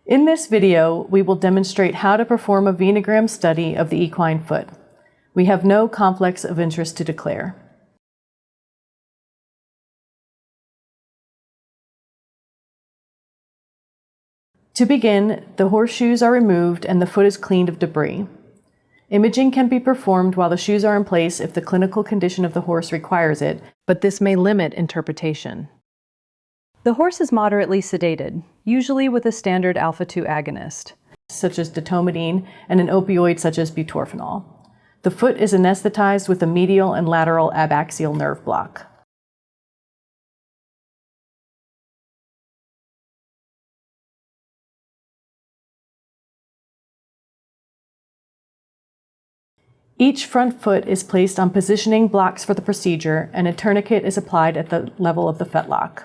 In this video, we will demonstrate how to perform a venogram study of the equine foot. We have no conflicts of interest to declare. To begin, the horseshoes are removed and the foot is cleaned of debris. Imaging can be performed while the shoes are in place if the clinical condition of the horse requires it, but this may limit interpretation. The horse is moderately sedated, usually with a standard alpha-2 agonist, such as ditomidine, and an opioid such as butorphanol. The foot is anesthetized with a medial and lateral abaxial nerve block. Each front foot is placed on positioning blocks for the procedure, and a tourniquet is applied at the level of the fetlock.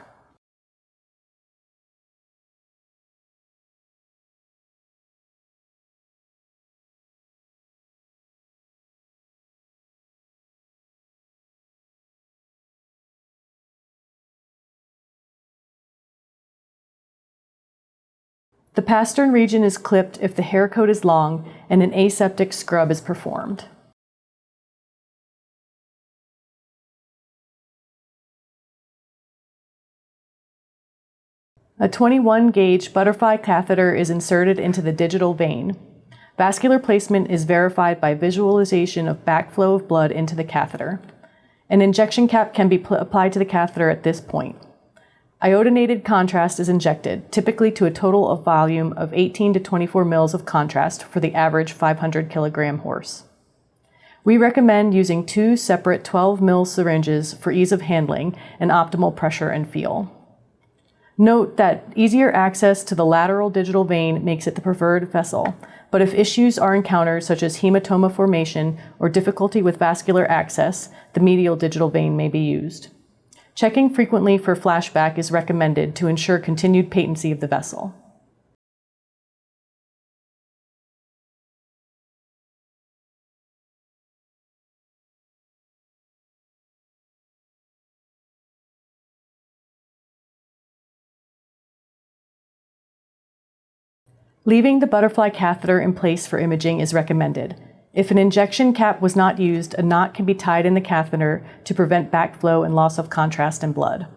The pastern region is clipped if the hair coat is long, and an aseptic scrub is performed. A 21-gauge butterfly catheter is inserted into the digital vein. Vascular placement is verified by visualization of backflow of blood into the catheter. An injection cap can be applied to the catheter at this point. Iodinated contrast is injected, typically to a total of volume of 18 to 24 mils of contrast for the average 500-kilogram horse. We recommend using 2 separate 12 mil syringes for ease of handling and optimal pressure and feel. Note that easier access to the lateral digital vein makes it the preferred vessel, but if issues are encountered such as hematoma formation or difficulty with vascular access, the medial digital vein may be used. Checking frequently for flashback is recommended to ensure continued patency of the vessel. Leaving the butterfly catheter in place for imaging is recommended. If an injection cap was not used, a knot can be tied in the catheter to prevent backflow and loss of contrast and blood.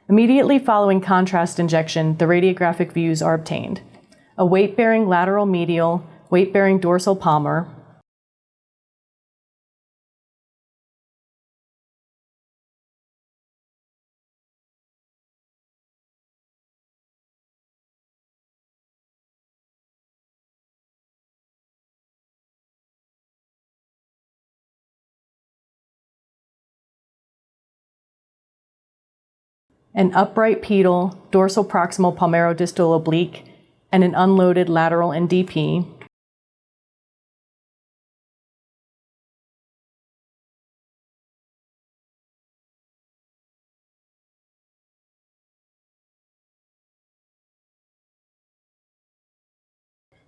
Immediately following contrast injection, the radiographic views are obtained. A weight-bearing lateral medial, weight-bearing dorsal palmar, an upright pedal, dorsal proximal palmarodistal oblique, and an unloaded lateral NDP,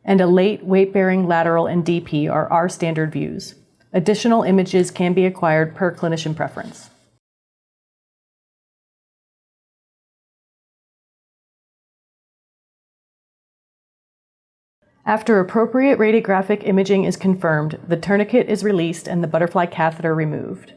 and a late weight-bearing lateral NDP are our standard views. Additional images can be acquired per clinician preference. After appropriate radiographic imaging is confirmed, the tourniquet is released and the butterfly catheter removed.